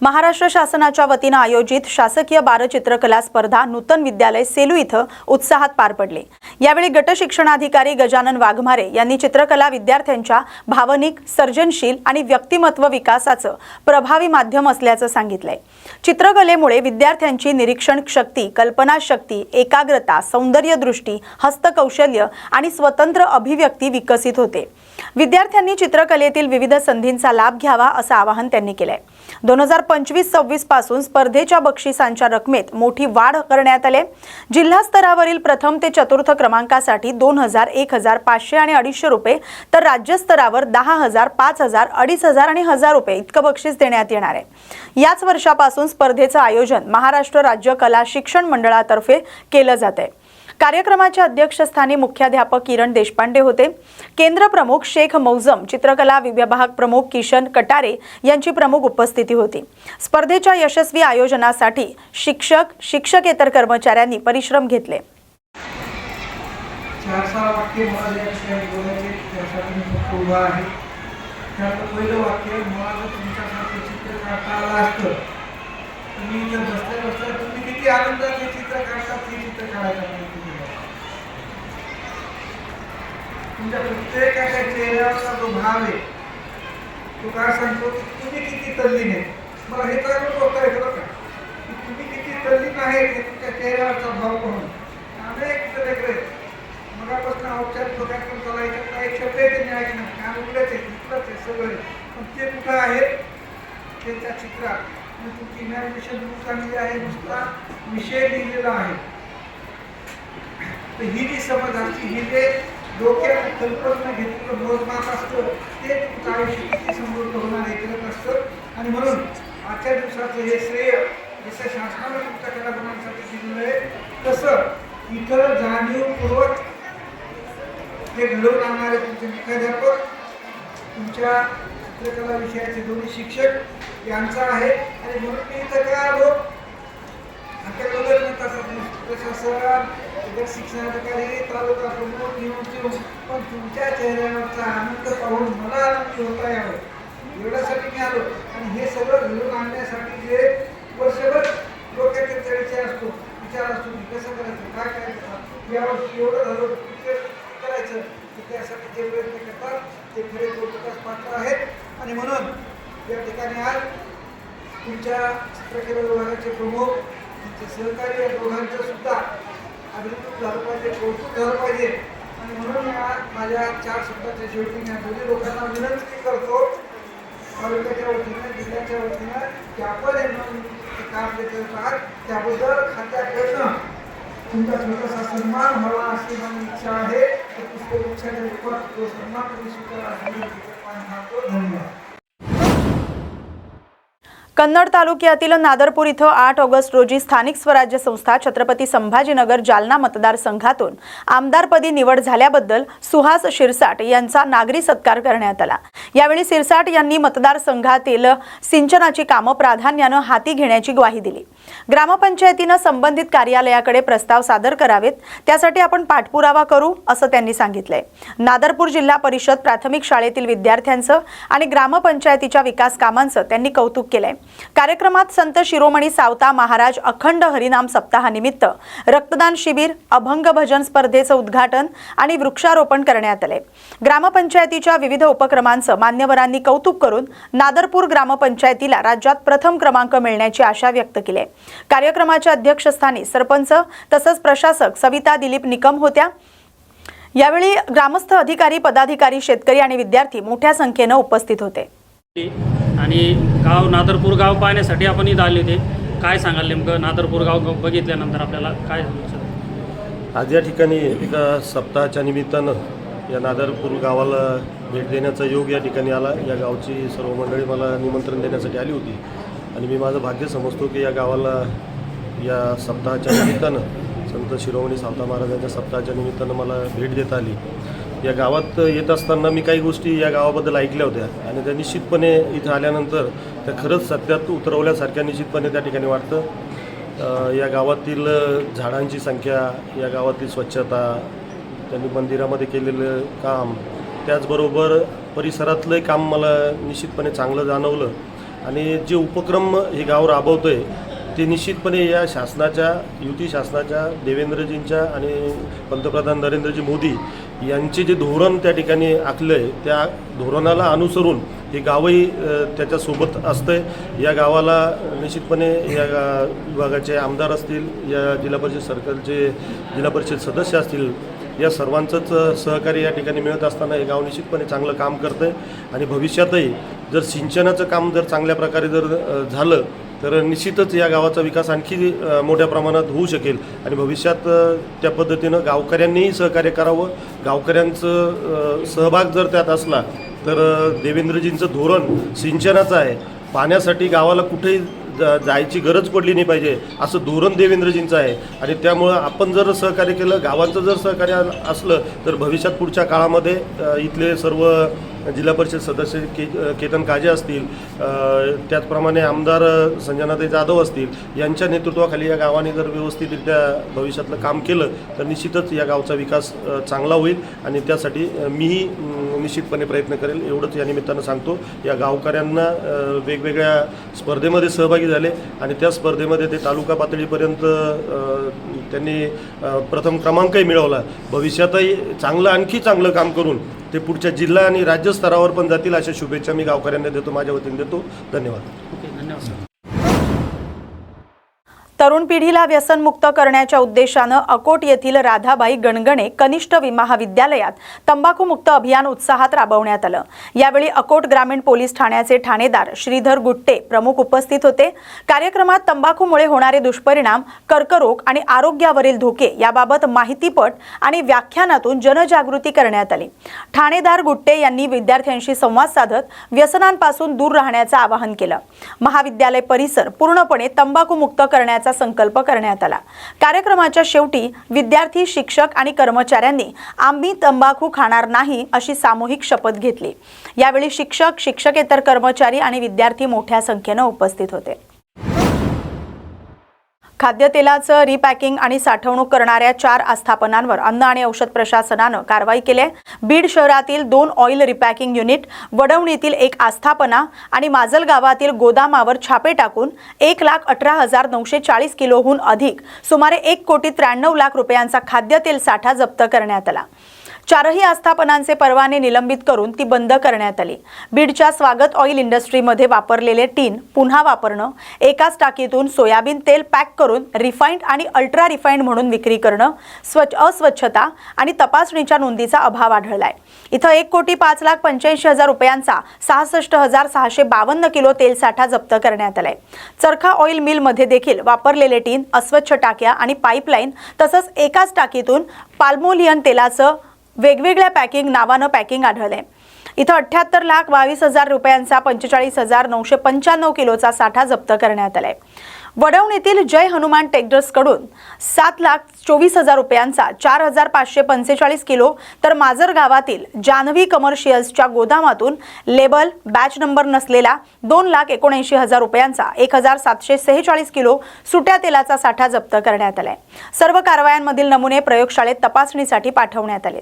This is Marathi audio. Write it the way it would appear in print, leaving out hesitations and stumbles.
महाराष्ट्र शासनाच्या वतीने आयोजित शासकीय बालचित्रकला स्पर्धा नूतन विद्यालय सेलू इथं उत्साहात पार पडली। यावेळी गट शिक्षणाधिकारी गजानन वाघमारे यांनी चित्रकला विद्यार्थ्यांच्या भावनिक, सर्जनशील आणि व्यक्तिमत्व विकासाचं प्रभावी माध्यम असल्याचं सांगितलंय। चित्रकलेमुळे विद्यार्थ्यांची निरीक्षण शक्ती, कल्पना शक्ती, एकाग्रता, सौंदर्य दृष्टी, हस्तकौशल्य आणि स्वतंत्र अभिव्यक्ती विकसित होते। विद्यार्थ्यांनी चित्रकलेतील विविध संधींचा लाभ घ्यावा असं आवाहन त्यांनी केलंय। 2025-26 पासून स्पर्धेच्या बक्षिसांच्या रकमेत मोठी वाढ करण्यात आली। जिल्हा स्तरावरील प्रथम ते चतुर्थ क्रमांकासाठी 2000, 1000, 500 आणि 250 रुपये तर राज्य स्तरावर 10,000, 5,000, 2,500 आणि 1,000 रुपये इतकं बक्षीस देण्यात येणार आहे। याच वर्षापासून स्पर्धेचं आयोजन महाराष्ट्र राज्य कला शिक्षण मंडळातर्फे केलं जात आहे। कार्यक्रमाच्या अध्यक्षस्थानी मुख्याध्यापक किरण देशपांडे होते। केंद्र प्रमुख शेख मौजम, चित्रकला विभाग प्रमुख किशन कटारे यांची प्रमुख उपस्थिती होती। स्पर्धेच्या यशस्वी आयोजनासाठी शिक्षक, शिक्षकेतर कर्मचाऱ्यांनी परिश्रम घेतले। तुमच्या प्रत्येकाच्या चेहऱ्यावरचा जो भाव आहे तो काय सांगतो की तुम्ही किती तल्लीन आहे। मला हे तर बोलता येतं बरं का, की तुम्ही किती तल्लीन आहे हे तुमच्या चेहऱ्यावरचा भाव पाहून अनेक लेकरे मगापासून औपचारिक लोकांकडून चालायचं एक शब्द आहे त्यांनी ऐकणं काम उघडच आहे, इकडंच आहे सगळे, पण ते कुठं आहेत त्यांच्या चित्रात। आणि तुमची इमॅजिनेशन खूप चांगली आहे, नुसता विषय लिहिलेला आहे। तर ही जी समज असते, ही जे डोक्यात कल्पना घेतलेलं मोजमाप असतं ते तुमचं आयुष्य किती समृद्ध होणार हे करत असतं। आणि म्हणून आजच्या दिवसाचं हे श्रेय जसं शासनाने तुमच्या कलागुणांसाठी दिलेलं आहे तसं इथं जाणीवपूर्वक ते घडवून आणणारे तुमचे मुख्याध्यापक, तुमच्या चित्रकला विषयाचे दोन्ही शिक्षक यांचा आहे। आणि म्हणून मी इथं काय आलो, प्रशासन, शिक्षणाधिकारी, तालुका प्रमुख निवडून पण तुमच्या चेहऱ्यावरचा आनंद पाहून मला आनंद होता यावं एवढ्यासाठी मी आलो। आणि हे सगळं घडवून आणण्यासाठी जे वर्षभर डोक्यातील चर्चा असतो, विचार असतो की कसं करायचं, काय करायचं, यावर्षी एवढं झालं करायचं, त्यासाठी जे प्रयत्न करतात ते खरे कौतुकास पात्र आहेत। आणि म्हणून या ठिकाणी आज तुमच्या चित्रकला विभागाचे प्रमुख, तुमचे सहकारी या दोघांचं सुद्धा अभिनंदन झालं पाहिजे, कौतुक झालं पाहिजे। आणि म्हणून माझ्या 4 शब्दाच्या शेवटी मी दोन्ही लोकांना विनंती करतो तालुक्याच्या वतीनं, जिल्ह्याच्या वतीनं की आपण काम देत आहात त्याबद्दल खात्याकडनं तुमचा छोटासा सन्मान व्हावा अशी माझी इच्छा आहे। पुष्पगुच्छाच्या रूपात तो सन्मान तुम्ही स्वीकारा। धन्यवाद। कन्नड तालुक्यातील नादरपूर इथं 8 ऑगस्ट रोजी स्थानिक स्वराज्य संस्था छत्रपती संभाजीनगर जालना मतदारसंघातून आमदारपदी निवड झाल्याबद्दल सुहास शिरसाट यांचा नागरी सत्कार करण्यात आला। यावेळी शिरसाट यांनी मतदारसंघातील सिंचनाची कामं प्राधान्याने हाती घेण्याची ग्वाही दिली। ग्रामपंचायतीने संबंधित कार्यालयाकडे प्रस्ताव सादर करावेत, त्यासाठी आपण पाठपुरावा करू असं त्यांनी सांगितलंय। नादरपूर जिल्हा परिषद प्राथमिक शाळेतील विद्यार्थ्यांचं आणि ग्रामपंचायतीच्या विकास कामांचं त्यांनी कौतुक केलंय। कार्यक्रमात संत शिरोमणी सावता महाराज अखंड हरिनाम सप्ताहानिमित्त रक्तदान शिबिर, अभंग भजन स्पर्धेचं उद्घाटन आणि वृक्षारोपण करण्यात आले। ग्रामपंचायतीच्या विविध उपक्रमांचं मान्यवरांनी कौतुक करून नादरपूर ग्रामपंचायतीला राज्यात प्रथम क्रमांक मिळण्याची आशा व्यक्त केली। कार्यक्रमाच्या अध्यक्षस्थानी सरपंच तसंच प्रशासक सविता दिलीप निकम होत्या। यावेळी ग्रामस्थ, अधिकारी, पदाधिकारी, शेतकरी आणि विद्यार्थी मोठ्या संख्येने उपस्थित होते। आणि गाव नादरपूर गाव पाहण्यासाठी आपण इथं आले होते। काय सांगाल नेमकं नादरपूर गाव बघितल्यानंतर आपल्याला काय समजलं? आज या ठिकाणी एका सप्ताहाच्या निमित्तानं या नादरपूर गावाला भेट देण्याचा योग या ठिकाणी आला। या गावची सर्व मंडळी मला निमंत्रण देण्यासाठी आली होती आणि मी माझं भाग्य समजतो की या गावाला या सप्ताहाच्या निमित्तानं संत शिरोमणी सावता महाराजांच्या सप्ताहाच्या निमित्तानं मला भेट देता आली। या गावात येत असताना मी काही गोष्टी या गावाबद्दल ऐकल्या होत्या आणि त्या निश्चितपणे इथं आल्यानंतर त्या खरंच सत्यात उतरवल्यासारख्या निश्चितपणे त्या ठिकाणी वाटतं। या गावातील झाडांची संख्या, या गावातील स्वच्छता, त्यांनी मंदिरामध्ये केलेलं काम, त्याचबरोबर परिसरातलं काम मला निश्चितपणे चांगलं जाणवलं आणि जे उपक्रम हे गाव राबवतं आहे ते निश्चितपणे या शासनाच्या, युती शासनाच्या, देवेंद्रजींच्या आणि पंतप्रधान नरेंद्रजी मोदी यांचे जे धोरण त्या ठिकाणी आखलं आहे त्या धोरणाला अनुसरून हे गावही त्याच्यासोबत असतं आहे. या गावाला निश्चितपणे या विभागाचे आमदार असतील, या जिल्हा परिषद सर्कलचे जिल्हा परिषद सदस्य असतील, या सर्वांचंच सहकार्य या ठिकाणी मिळत असताना हे गाव निश्चितपणे चांगलं काम करतं आहे. आणि भविष्यातही जर सिंचनाचं काम जर चांगल्या प्रकारे जर झालं तर निश्चितच या गावाचा विकास आणखी मोठ्या प्रमाणात होऊ शकेल. आणि भविष्यात त्या पद्धतीनं गावकऱ्यांनीही सहकार्य करावं. गावकऱ्यांचं सहभाग जर त्यात असला तर देवेंद्रजींचं धोरण सिंचनाचं आहे. पाण्यासाठी गावाला कुठेही जायची गरज पडली नाही पाहिजे असं धोरण देवेंद्रजींचं आहे. आणि त्यामुळं आपण जर सहकार्य केलं, गावांचं जर सहकार्य असलं तर भविष्यात पुढच्या काळामध्ये इथले सर्व जिल्हा परिषद सदस्य केतन काजे असतील, त्याचप्रमाणे आमदार संजनाताई जाधव असतील, यांच्या नेतृत्वाखाली या गावाने जर व्यवस्थितरित्या भविष्यातलं काम केलं तर निश्चितच या गावचा विकास चांगला होईल. आणि त्यासाठी मीही निश्चितपणे प्रयत्न करेल एवढंच या निमित्तानं सांगतो. या गावकऱ्यांना वेगवेगळ्या स्पर्धेमध्ये सहभागी झाले आणि त्या स्पर्धेमध्ये ते तालुका पातळीपर्यंत त्यांनी प्रथम क्रमांकही मिळवला. भविष्यातही आणखी चांगलं काम करून ते पुढच्या जिल्हा आणि राज्य स्तरावर पण जातील अशा शुभेच्छा मी गावकऱ्यांना देतो, माझ्या वतीने देतो. धन्यवाद. ओके, धन्यवाद सर. तरुण पिढीला व्यसनमुक्त करण्याच्या उद्देशानं अकोट येथील राधाबाई गणगणे कनिष्ठ महाविद्यालयात तंबाखूमुक्त अभियान उत्साहात राबवण्यात आलं. यावेळी अकोट ग्रामीण पोलीस ठाण्याचे ठाणेदार श्रीधर गुट्टे प्रमुख उपस्थित होते. कार्यक्रमात तंबाखूमुळे होणारे दुष्परिणाम, कर्करोग आणि आरोग्यावरील धोके याबाबत माहितीपट आणि व्याख्यानातून जनजागृती करण्यात आली. ठाणेदार गुट्टे यांनी विद्यार्थ्यांशी संवाद साधत व्यसनांपासून दूर राहण्याचं आवाहन केलं. महाविद्यालय परिसर पूर्णपणे तंबाखूमुक्त करण्याचा संकल्प करण्यात आला. कार्यक्रमाच्या शेवटी विद्यार्थी, शिक्षक आणि कर्मचाऱ्यांनी आम्ही तंबाखू खाणार नाही अशी सामूहिक शपथ घेतली. यावेळी शिक्षक, शिक्षकेतर कर्मचारी आणि विद्यार्थी मोठ्या संख्येने उपस्थित होते. खाद्यतेलाचं रिपॅकिंग आणि साठवणूक करणाऱ्या 4 आस्थापनांवर अन्न आणि औषध प्रशासनानं कारवाई केली आहे. बीड शहरातील 2 ऑइल रिपॅकिंग युनिट, वडवणीतील 1 आस्थापना आणि माजलगावातील गोदामावर छापे टाकून 1,18,940 किलोहून अधिक सुमारे 1,93,00,000 रुपयांचा खाद्यतेल साठा जप्त करण्यात आला. 4ही आस्थापनांचे परवाने निलंबित करून ती बंद करण्यात आली. बीडच्या स्वागत ऑइल इंडस्ट्रीमध्ये वापरलेले टीन पुन्हा वापरणं, एकाच टाकीतून सोयाबीन तेल पॅक करून रिफाइंड आणि अल्ट्रा रिफाइंड म्हणून विक्री करणं, अस्वच्छता आणि तपासणीच्या नोंदीचा अभाव आढळलाय. इथं 1,05,85,000 रुपयांचा 66,652 किलो तेल साठा जप्त करण्यात आलाय. चरखा ऑइल मिलमध्ये देखील वापरलेले टीन, अस्वच्छ टाक्या आणि पाईपलाईन तसंच एकाच टाकीतून पाल्मोलियन तेलाचं वेगवेगळ्या नावानं पॅकिंग आढळले. इथं 78,22,000 रुपयांचा 45,995 किलोचा साठा जप्त करण्यात आलाय. वडवणीतील जय हनुमान टेक्स्टर्स कडून 7,24,000 रुपयांचा 4,545 किलो, तर माजर गावातील जान्हवी कमर्शियल्सच्या गोदामातून लेबल, बॅच नंबर नसलेला 2,79,000 रुपयांचा 1,746 किलो सुट्या तेलाचा साठा जप्त करण्यात आलाय. सर्व कारवायांमधील नमुने प्रयोगशाळेत तपासणीसाठी पाठवण्यात आले.